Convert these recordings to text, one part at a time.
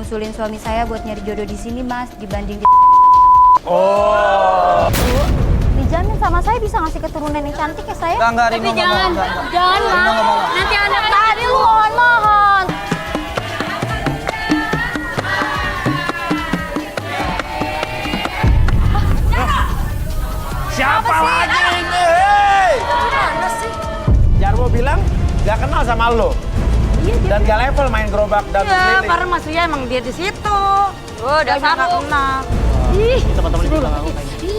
nyusulin suami saya buat nyari jodoh di sini, Mas, dibanding di... Oh. Bu, dijamin sama saya bisa ngasih keturunan yang cantik ya saya? Enggak, Tapi Rino, jangan, enggak. jangan, Rino Mas. nggak mau. Nanti anak tadi mohon. Siapa lagi ini? Hei! Gimana sih? Jarwo bilang gak kenal sama lo. Iya, Dan gak level main gerobak dan Iya, keliling. karena Mas Uya emang dia di situ. Oh, dasar nggak kenal. Ih, Teman-teman juga nggak mau kayak gitu.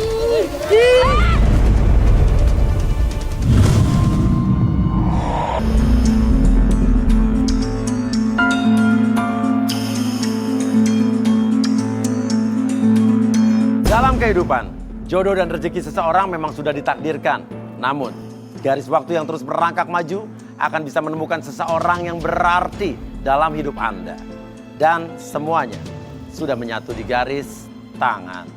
Dalam kehidupan, jodoh dan rezeki seseorang memang sudah ditakdirkan. Namun, garis waktu yang terus merangkak maju akan bisa menemukan seseorang yang berarti dalam hidup Anda. Dan semuanya sudah menyatu di garis tangan.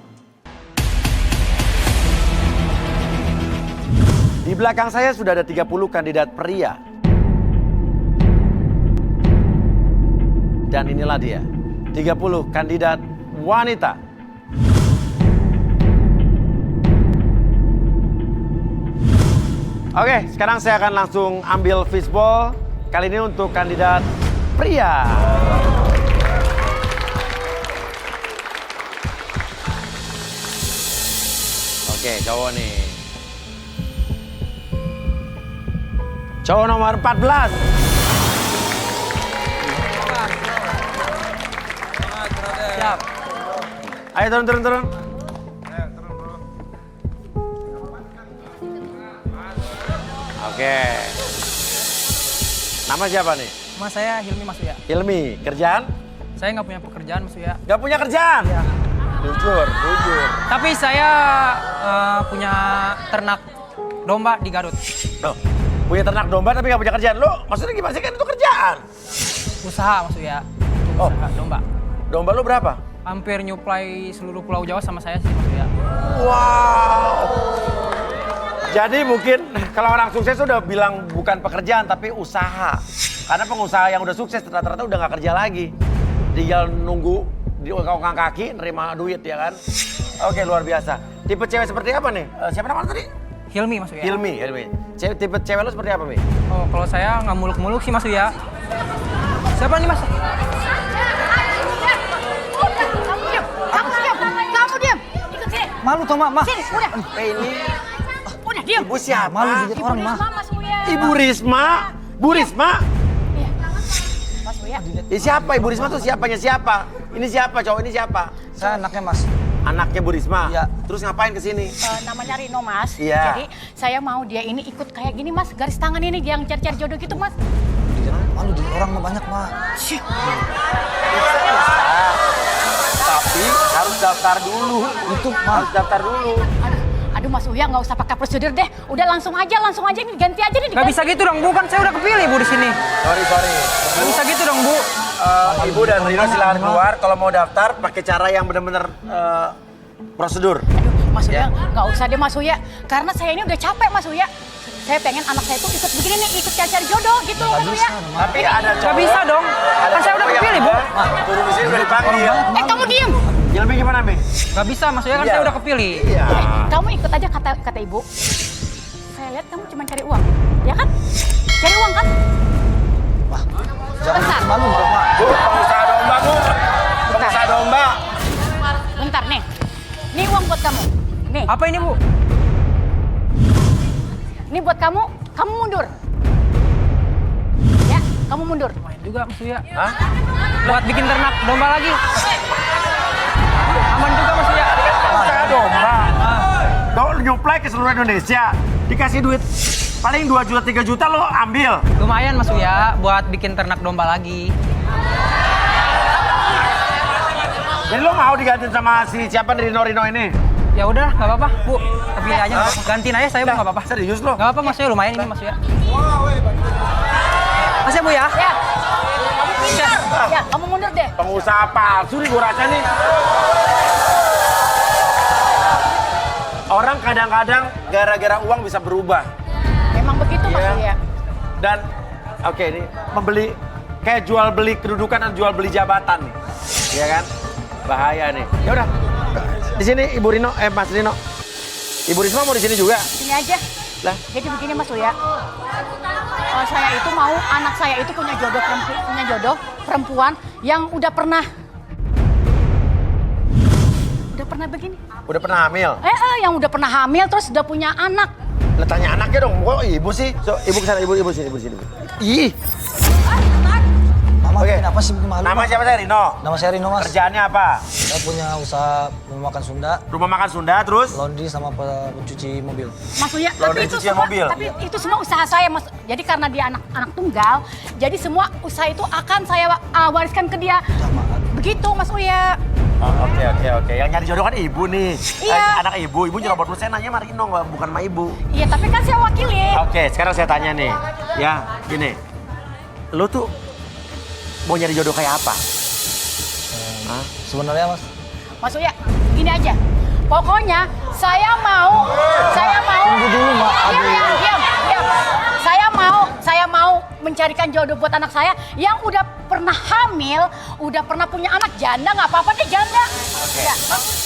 Di belakang saya sudah ada 30 kandidat pria. Dan inilah dia, 30 kandidat wanita. Oke, sekarang saya akan langsung ambil fishball. Kali ini untuk kandidat pria. Oke, cowok nih. Cowok nomor 14. Siap. Ayo turun. Oke. Nama siapa nih? Mas saya Hilmi Mas Uya. Hilmi, kerjaan? Saya nggak punya pekerjaan Mas Uya. Gak punya kerjaan? Iya. Jujur. Tapi saya punya ternak domba di Garut. Loh, punya ternak domba tapi gak punya kerjaan. Lo maksudnya gimana sih, kan itu kerjaan? Usaha Mas Uya. Oh. Usaha domba. Domba lo berapa? Hampir nyuplai seluruh Pulau Jawa sama saya sih Mas Uya. Wow. Jadi mungkin kalau orang sukses udah bilang bukan pekerjaan tapi usaha. Karena pengusaha yang udah sukses rata-rata udah gak kerja lagi. Tinggal nunggu di ongkang kaki nerima duit ya kan. Oke, luar biasa. Tipe cewek seperti apa nih? Siapa namanya tadi? Hilmi Mas Uya. Hilmi. Tipe cewek lo seperti apa, Mi? Oh, kalau saya nggak muluk-muluk sih Mas Uya. Siapa nih Mas? Kamu diam. Ikut sini. Malu toh Mak. Sini, udah. Ini Udah, diam. ibu siapa? Malu dilihat orang Mak. Mas Uya. Ibu Risma. Bu Risma? Iya. Mas Uya. Siapa Ibu Risma tuh siapanya siapa? Ini siapa cowok ini siapa? Saya anaknya Mas. Anaknya Bu Risma? Iya. Terus ngapain kesini? Namanya Rino, Mas. Iya. Jadi saya mau dia ini ikut kayak gini, Mas. Garis tangan ini yang cari-cari jodoh gitu, Mas. Malu dilihat orang mah banyak Mak. Tapi harus daftar dulu. Itu Harus Mak. daftar dulu. Aduh, Mas Uya nggak usah pakai prosedur deh. Udah langsung aja ini ganti aja nih. Gak bisa gitu dong Bu, kan saya udah kepilih Bu di sini. Sorry. Gak bisa gitu dong Bu. Ibu dan Rino silakan keluar. Kalau mau daftar pakai cara yang benar-benar prosedur. Aduh, Mas Uya Ya. nggak usah deh, Mas Uya. Karena saya ini udah capek, Mas Uya. Saya pengen anak saya tuh ikut begini nih, ikut cari-cari jodoh gitu loh, Mas Uya. Tapi ada cowok. Gak bisa dong. Kan saya udah kepilih Bu. Turun di sini udah dipanggil. Kamu diem. Hilmi gimana, Mi? Gak bisa Mas Uya, kan Iya. saya udah kepilih. Iya. Kamu ikut aja kata ibu. Saya lihat kamu cuma cari uang, ya kan? Cari uang kan? Jangan Bentar. bikin malu dong Mak. Bu, pengusaha domba, Bu. Pengusaha domba. Bentar nih. Nih uang buat kamu. Nih, Apa ini Bu? ini buat kamu. Kamu mundur. Ya, kamu mundur. Main juga Mas Uya. Hah? Buat bikin ternak domba lagi. Aman juga Mas Uya. Pengusaha domba. Kau nyuplai ke seluruh Indonesia. Dikasih duit paling 2 juta, 3 juta lo ambil. Lumayan Mas Uya buat bikin ternak domba lagi. Jadi lo mau digantiin sama si siapa Rino ini? Ya udah, nggak apa-apa Bu. Kepilih aja nggak apa-apa. Gantiin aja saya Bu, nggak apa-apa. Serius lo? Nggak apa-apa Mas Uya, lumayan ini Mas Uya. Mas ya Bu ya? Ya. Kamu pintar. Ya, kamu mundur deh. Pengusaha palsu nih gue rasa nih. Orang kadang-kadang gara-gara uang bisa berubah. Memang begitu, Mas Iya. Uya. Dan oke ini membeli kayak jual beli kedudukan dan jual beli jabatan nih. Iya kan? Bahaya nih. Ya udah. Di sini Ibu Rino, Mas Rino. Ibu Risma mau di sini juga? Sini aja. Lah, Jadi begini Mas Uya. Saya itu mau anak saya itu punya jodoh perempuan yang udah pernah begini. udah pernah hamil? Yang udah pernah hamil terus udah punya anak. Lah tanya anaknya dong, kok ibu sih? So, ibu kesana, ibu sini. Ih, Mama, Oke. kenapa sih bikin malu? nama Mas? siapa saya Rino? Nama saya Rino, Mas. Kerjaannya apa? Saya punya usaha rumah makan Sunda, Rumah makan Sunda, terus? laundry sama mencuci mobil. Mas Uya, Laundry cucian mobil. tapi itu semua usaha saya, Mas. Jadi karena dia anak tunggal, jadi semua usaha itu akan saya wariskan ke dia. Sama. Begitu, Mas Uya. Oh, oke. Yang nyari jodoh kan ibu nih. Iya. Anak ibu nyerobot terus saya nanya sama Rino, bukan sama ibu. Iya, tapi kan saya wakili. Oke, sekarang saya tanya nih. Ya, gini. Lu tuh mau nyari jodoh kayak apa? Hah? Sebenarnya, Mas, Mas Uya, gini aja. Pokoknya saya mau. Tunggu dulu, Mak. Diam. Saya mau mencarikan jodoh buat anak saya yang udah pernah hamil, udah pernah punya anak janda, nggak apa-apa deh janda. Oke. Ya.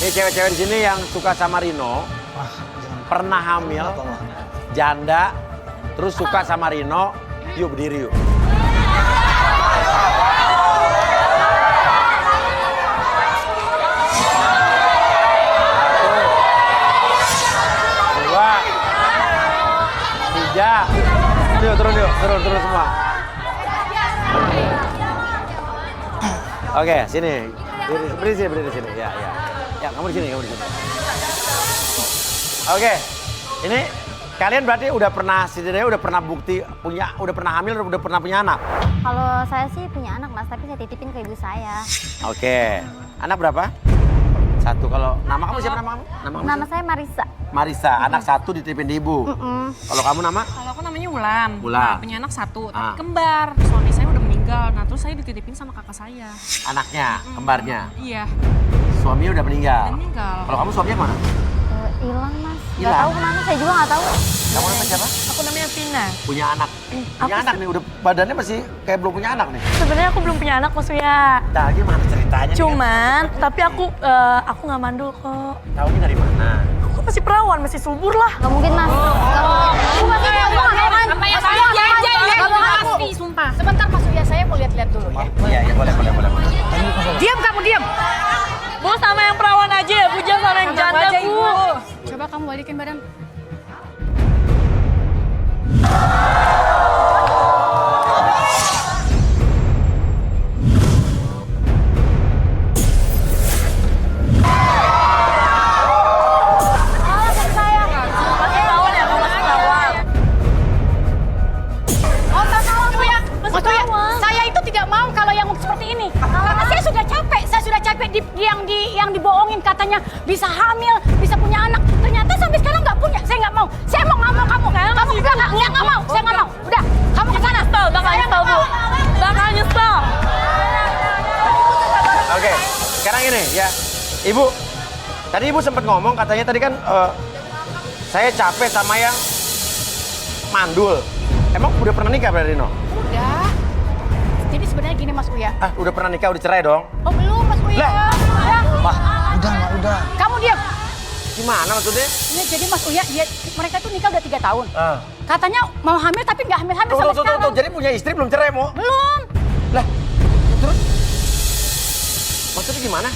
Nih cewek-cewek di sini yang suka sama Rino, jangan. pernah hamil, Apa, Mas? janda, terus suka sama Rino, yuk berdiri yuk. Dua, tiga, yuk turun semua. Oke, sini. Berdiri di sini. Ya. Ya, kamu di sini. Oke. Ini kalian berarti udah pernah setidaknya udah pernah bukti udah pernah hamil, udah pernah punya anak. Kalau saya sih punya anak, Mas, tapi saya titipin ke ibu saya. Oke. Anak berapa? Satu. Kalau nama kamu siapa nama kamu? Nama saya Marisa. Marisa. Anak satu dititipin di ibu. Kalau kamu nama? Kalau aku namanya Wulan. Wulan. Nah, punya anak satu, Ah. tapi kembar. Suami saya udah meninggal. Nah, terus saya dititipin sama kakak saya. Anaknya, kembarnya. Iya, Suaminya udah meninggal. udah meninggal. Kalau kamu suaminya mana? Hilang, Mas. Nggak Hilang? tahu kemana, saya juga nggak tahu. Kamu namanya siapa? Aku namanya Vina. Punya anak. Punya anak nih, udah badannya masih kayak belum punya anak nih. Sebenarnya aku belum punya anak, Mas Uya. Nah, gimana ceritanya? nih, Cuman, tapi aku nggak mandul kok. kan? Tahunya dari mana? Aku masih perawan, masih subur lah. Nggak mungkin, Mas. Nggak mungkin. Aku nggak tahu, aku nggak tahu, kan? Apa yang Mas Uya, saya nggak tahu. Pasti, sumpah. Sebentar Mas Uya, saya mau lihat-lihat dulu ya. Iya, boleh. Diam kamu, diam. Bu, sama yang perawan aja ya, Bu. Jangan sama yang janda, aja, Bu. Ibu. Coba kamu balikin badan. Masih perawan ya, Bu? Masih perawan. Oh, tak salah Bu ya. Mas Uya, saya itu tidak mau kalau yang seperti ini. Karena saya sudah capek yang dibohongin katanya bisa hamil, bisa punya anak. Ternyata sampai sekarang nggak punya. Saya nggak mau. Saya mau nggak mau kamu. Kamu udah nggak mau. Saya nggak mau. Udah, kamu ke sana. Bakal nyesel, Bu. Bakal nyesel. Oke, sekarang ini ya. Ibu, tadi Ibu sempat ngomong katanya tadi kan saya capek sama yang mandul. Emang udah pernah nikah berarti Rino? Udah. Jadi sebenarnya gini Mas Uya. Ah, udah pernah nikah, udah cerai dong? Oh belum Mas Uya. Lah. Ya. Mah, udah, Mak, udah. Kamu diam. Gimana maksudnya? Ya, jadi Mas Uya, mereka tuh nikah udah 3 tahun. Ah. Katanya mau hamil tapi nggak hamil-hamil sampai sekarang. Tuh, jadi punya istri belum cerai mau? Belum. Lah, terus? Maksudnya gimana?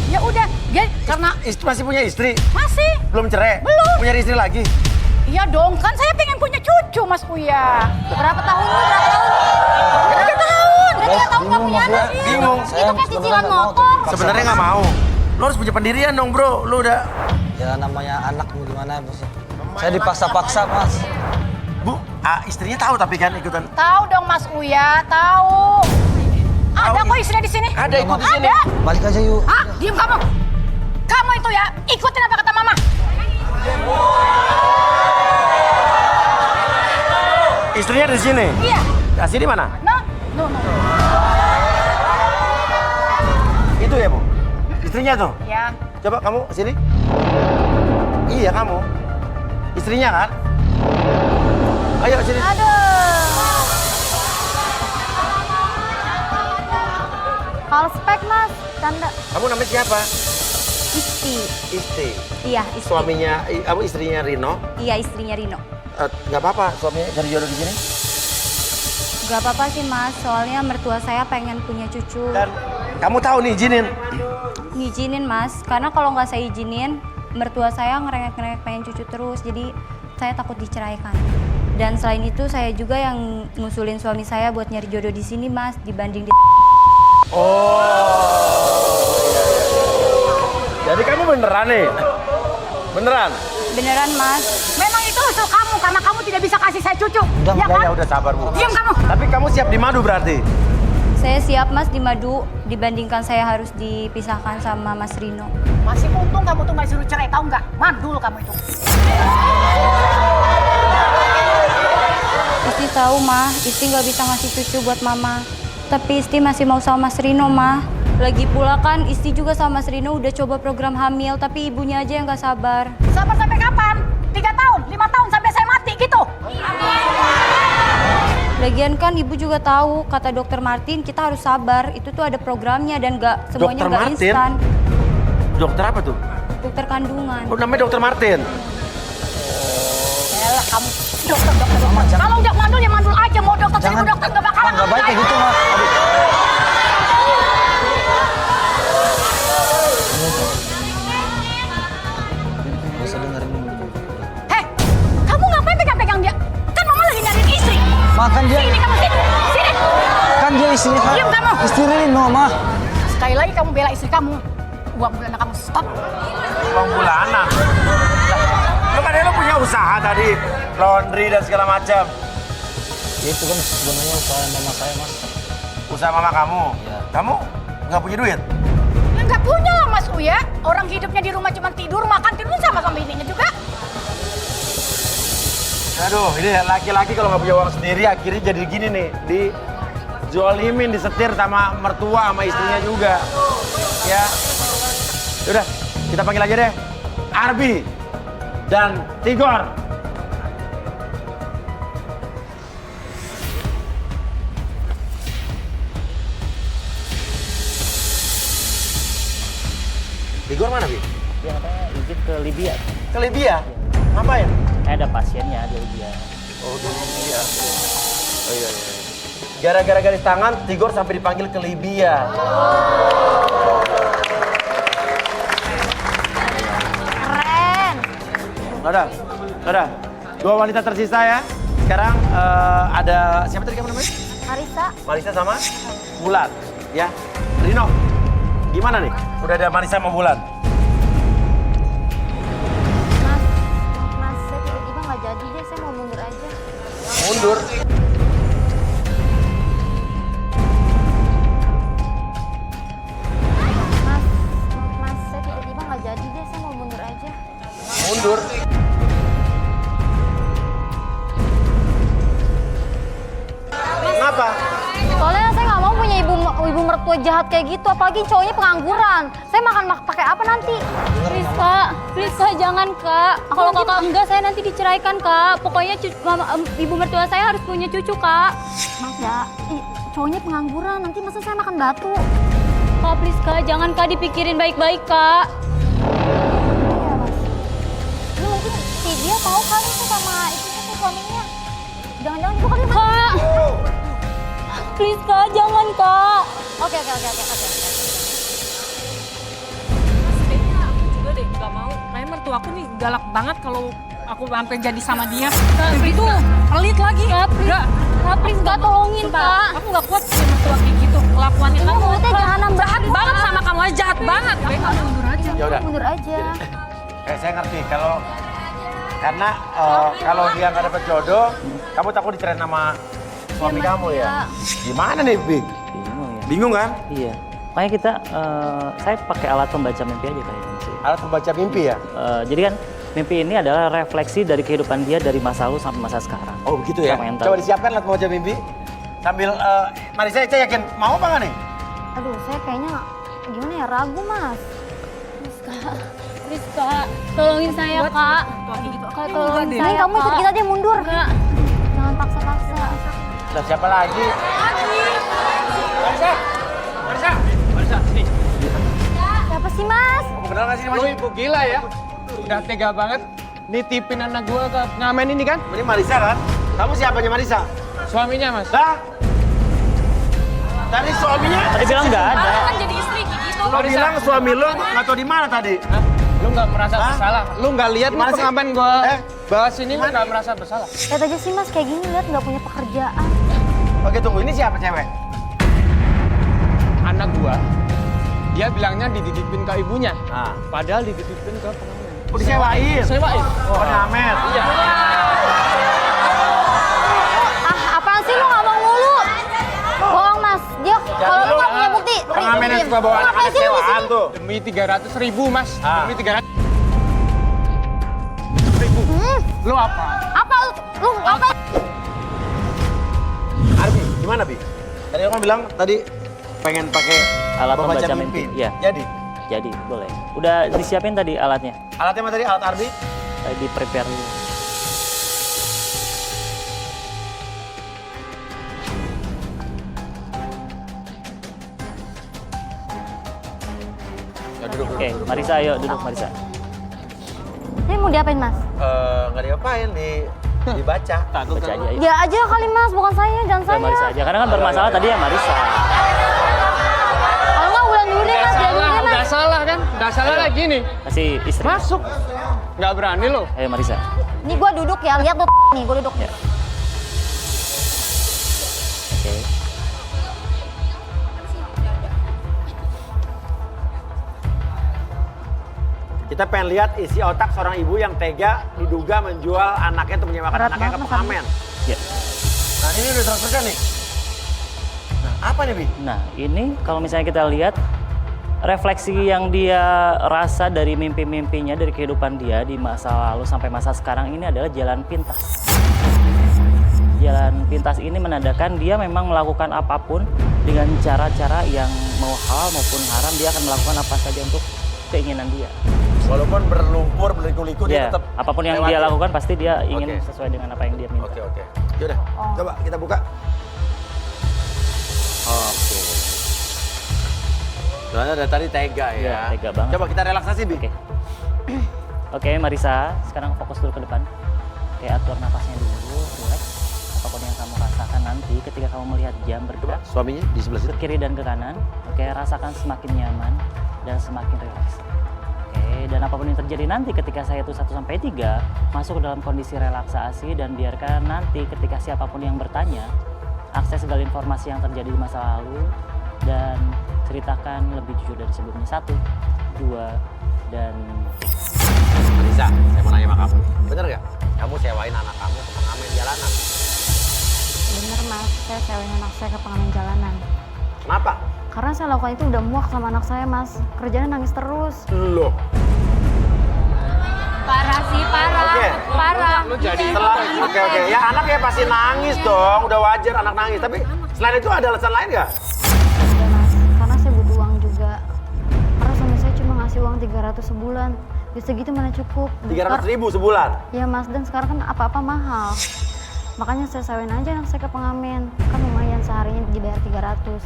Ya udah, dia karena Masih punya istri? masih. Belum cerai? Belum. Punya istri lagi? Iya dong, kan saya pengen punya cucu Mas Uya. Berapa tahun lu? Berapa tahun? Udah 3 tahun. Udah 3 tahun nggak Bingung, punya Mas, anak. ya. Bingung. Saya Itu kayak sebenarnya cicilan nggak mau, motor. tapi Sebenarnya nggak mau. Lo harus punya pendirian dong bro, lo udah... Ya namanya anak gimana, Mas? Saya dipaksa-paksa, Mas. Bu, istrinya tahu tapi kan ikutan. Tahu dong Mas Uya, tahu. Ada Tahu, kok istrinya di sini. Ada ikut di sini. Ada. Balik aja yuk. Ah, diam kamu. Kamu itu ya, ikutin apa kata Mama. Istrinya di sini? Iya. Nah, sini mana? No. Itu ya Bu? Istrinya tuh? Ya. Coba kamu sini. Iya kamu. Istrinya kan? Ayo sini. Aduh. Palspek mas, canda. Kamu namanya siapa? Isti. Isti. Iya, Isti. Suaminya, istrinya Rino. Iya, istrinya Rino. Nggak apa-apa, suaminya cari jodoh di sini. Gak apa-apa sih mas, soalnya mertua saya pengen punya cucu. Dan kamu tahu nih, izinin. Ngizinin mas, karena kalau nggak saya izinin, mertua saya ngerengek-ngerengek pengen cucu terus, jadi saya takut diceraikan. Dan selain itu saya juga yang ngusulin suami saya buat nyari jodoh di sini mas, dibanding di... Oh. Jadi kamu beneran nih? Beneran? Beneran mas. Memang itu usul kamu karena kamu tidak bisa kasih saya cucu. Ya udah sabar Bu. Diam kamu. Tapi kamu siap dimadu berarti? Saya siap mas dimadu, dibandingkan saya harus dipisahkan sama mas Rino. Masih untung kamu tuh nggak disuruh cerai, tahu nggak? Mandul kamu itu. Isti tahu mah, Isti nggak bisa ngasih cucu buat mama. Tapi Isti masih mau sama mas Rino mah. Lagi pula kan Isti juga sama mas Rino udah coba program hamil, tapi ibunya aja yang nggak sabar. Sabar sampai kapan? 3 tahun, 5 tahun sampai saya mati gitu. Lagian kan ibu juga tahu, kata dokter Martin kita harus sabar. Itu tuh ada programnya dan nggak semuanya Dokter nggak Martin? instan. Dokter apa tuh? Dokter kandungan. Oh, namanya Dokter Martin. Yalah kamu dokter. Kalau udah mandul ya mandul aja, mau dokter seribu dokter nggak bakalan. Nggak baik kayak gitu, Ma. Nggak usah dengerin dulu. Heh, kamu ngapain pegang-pegang dia? Kan mama lagi nyariin istri. Makan dia. Sini kamu sini. Sini. Kan dia istri. Diam kamu. Istri Rino, Ma. Sekali lagi kamu bela istri kamu. Uang bulanan kamu stop. Uang bulanan. Lu kan lu punya usaha tadi, laundry dan segala macam. Ya itu kan sebenarnya usaha mama saya, Mas. Usaha mama kamu. Iya. Kamu nggak punya duit? Ya nggak punya lah Mas Uya. Orang hidupnya di rumah cuma tidur, makan tidur sama bininya juga. Aduh, ini laki-laki kalau nggak punya uang sendiri akhirnya jadi gini nih, dijolimin, disetir sama mertua sama istrinya juga. Ya, udah kita panggil aja deh, Arbi dan Tigor. Tigor mana, Bi? Ya, katanya izin ke Libya. Ke Libya? Ngapain? Ada pasiennya di Libya. Oh, di Libya. Oh iya. Gara-gara garis tangan, Tigor sampai dipanggil ke Libya. Keren. Udah. 2 wanita tersisa ya. Sekarang ada, siapa tadi kamu namanya? Marisa. Marisa sama Bulan. Ya, Rino, gimana nih? Udah ada Marisa sama Bulan? Mas, saya tiba-tiba nggak jadi deh, saya mau mundur aja. Mundur? Mas, saya tiba-tiba nggak jadi deh, saya mau mundur aja. Mundur? Kenapa? Soalnya saya nggak mau punya ibu mertua jahat kayak gitu, apalagi cowoknya pengangguran. Saya makan pakai apa nanti? Please kak, jangan kak. Kalau kakak enggak, saya nanti diceraikan kak. Pokoknya ibu mertua saya harus punya cucu kak. Mas ya, cowoknya pengangguran, nanti masa saya makan batu? Kak, please kak, jangan kak, dipikirin baik-baik kak. Iya mas. Lu mungkin dia tahu kali itu sama itu suaminya. Jangan-jangan itu kali mas. Kak. Please kak, jangan kak. Oke. Kayaknya aku juga deh nggak mau. Kayak mertua aku nih galak banget kalau aku sampai jadi sama dia. Begitu, pelit lagi. Kak, please kak, tolongin kak. Aku nggak kuat sama mertua kayak gitu. Kelakuannya Ini kamu mulutnya jahanam jahat banget sama kamu aja, jahat banget. Kayak kamu mundur aja. Ya udah. Mundur aja. Saya ngerti karena kalau dia nggak dapet jodoh, kamu takut dicerain sama suami Mas, kamu ya? iya. Gimana nih, Big? Bingung ya. Bingung kan? Iya. Makanya kita, saya pakai alat pembaca mimpi aja kayaknya sih. Alat membaca mimpi ya? Jadi kan mimpi ini adalah refleksi dari kehidupan dia dari masa lalu sampai masa sekarang. Oh begitu ya? Sama yang tahu. Coba disiapkan alat membaca mimpi. Sambil, Marisa, saya yakin mau apa nggak nih? Aduh, saya kayaknya gimana ya, ragu mas. Please kak, tolongin saya kak. Kak, tolongin saya kak. Kamu ikut kita deh, mundur. Enggak. Jangan paksa-paksa. Lah siapa lagi? Marisa! Marisa, sini. Siapa sih mas? Bener nggak sih Lu ibu gila ya. Udah tega banget nitipin anak gua ke ngamen ini kan? Ini Marisa kan? Kamu siapanya Marisa? Suaminya, Mas. Lah? Tadi suaminya? Tadi bilang nggak ada. Kan jadi istri gitu. Lo bilang suami lo nggak tahu di mana tadi? Hah? Lu nggak merasa bersalah? Lu nggak lihat nih Gimana sih? pengamen gua bawa sini lu nggak merasa bersalah? Lihat aja sih mas kayak gini lihat nggak punya pekerjaan. Oke tunggu, ini siapa cewek? Anak gua, dia bilangnya dititipin ke ibunya. Nah. Padahal dititipin ke pengamen. Oh, disewain? Sewain. Oh, ngamen. Iya. Ah apaan sih lu ngomong mulu? Bohong mas. Dia kalau lu nggak punya bukti. Pengamen yang suka bawa Ngapain anak-anak sih lu di sewaan sini? tuh. Demi 300.000 Mas. Ah. Demi 300.000. Lu apa? Apa lu apa? Arbi, gimana Bi? Tadi aku bilang tadi pengen pakai Alat membaca mimpi. Iya. Jadi, boleh. Udah disiapin tadi alatnya? Alatnya mana tadi? Alat Arbi? Tadi prepare dulu. Ya duduk. Oke, Marisa ayo duduk Marisa. Ini mau diapain mas? Nggak diapain, dibaca. Takut Baca kan? aja. Ayo. Dia aja kali mas, bukan saya, jangan Ya, saya. Marisa aja. Karena kan bermasalah tadi ya Marisa. Kalau nggak ulang dulu deh mas, biar dulu deh Udah mas. salah kan? Udah salah lagi nih. Masih istri. Masuk. Nggak berani lo. Ayo Marisa. Nih gua duduk ya, lihat tuh nih gua duduk. Ya. Oke. Kita pengen lihat isi otak seorang ibu yang tega diduga menjual anaknya untuk menyewakan Berat anaknya ke banget, Mas pengamen. Ya. Nah ini udah transferkan nih. Nah apa nih Bi? Nah, ini kalau misalnya kita lihat refleksi yang dia rasa dari mimpi-mimpinya, dari kehidupan dia di masa lalu sampai masa sekarang ini adalah jalan pintas. Jalan pintas ini menandakan dia memang melakukan apapun dengan cara-cara yang mau halal maupun haram, dia akan melakukan apa saja untuk keinginan dia. Walaupun berlumpur, berliku-liku dia Ya, tetap apapun yang lewati. dia lakukan pasti dia ingin Oke. sesuai dengan apa yang dia minta. Oke. Yaudah, coba kita buka. Oke. Soalnya dari tadi tega ya. Iya, tega banget. Coba kita relaksasi Bi. Oke. Oke, Marisa, sekarang fokus dulu ke depan. Oke, atur nafasnya dulu, relax. Apapun yang kamu rasakan nanti ketika kamu melihat jam bergerak Suaminya di sebelah ke situ. kiri dan ke kanan. Oke, rasakan semakin nyaman dan semakin rileks. Oke, dan apapun yang terjadi nanti ketika saya itu 1-3 masuk ke dalam kondisi relaksasi dan biarkan nanti ketika siapapun yang bertanya akses segala informasi yang terjadi di masa lalu dan ceritakan lebih jujur dari sebelumnya. 1, 2, dan Marisa, saya mau nanya sama kamu. Bener nggak? Kamu sewain anak kamu ke pengamen jalanan. Bener mas, saya sewain anak saya ke pengamen jalanan. Kenapa? Karena saya lakukan itu udah muak sama anak saya mas. Kerjanya nangis terus. Loh. Parah sih, parah. Oke. Parah. Lu jadi Oke. Ya anak ya pasti nangis dong. Udah wajar anak nangis. Tapi selain itu ada alasan lain nggak? Ada mas, karena saya butuh uang juga. Karena suami saya cuma ngasih uang 300 sebulan. Bisa gitu mana cukup. 300.000 sebulan. Ya mas, dan sekarang kan apa-apa mahal. Makanya saya sewain aja anak saya ke pengamen. Kan lumayan seharinya dibayar 300.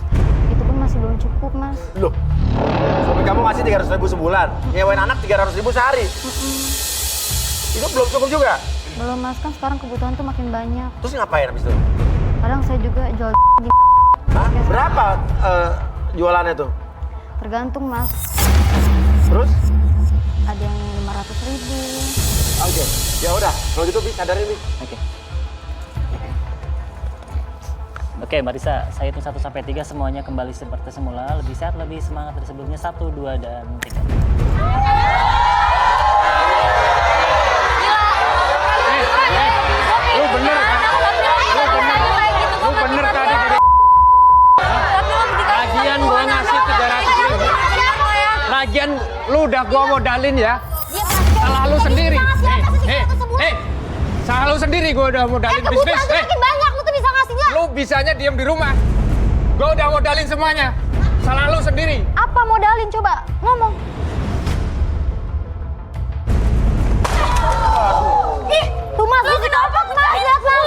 Itu pun masih belum cukup mas. Loh. Suami kamu ngasih 300.000 sebulan. Nyewain anak 300.000 sehari. Itu belum cukup juga. Belum mas, kan sekarang kebutuhan tuh makin banyak. Terus ngapain abis itu? Kadang saya juga jual di Hah? Berapa jualannya tuh? tergantung mas. Terus? Ada yang 500.000. Oke. Ya udah. Kalau gitu Bi, sadarin Bi. oke. Oke, Marisa, saya hitung 1-3 semuanya kembali seperti semula, lebih sehat, lebih semangat dari sebelumnya. 1, 2, dan 3. Lu bener kan? Lu bener tadi dari lagian gua ngasih 300.000. Lagian lu udah gua modalin ya. Salah lu sendiri. Salah lu sendiri gua udah modalin bisnis. Kebutuhan tuh makin banyak, lu tuh bisa ngasihnya. Lu bisanya diem di rumah. Gua udah modalin semuanya. Salah lu sendiri. Apa modalin coba? Ngomong. Ih, tuh mas, lu kenapa mas? Lihat mas.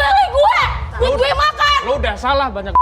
Lu udah salah banyak.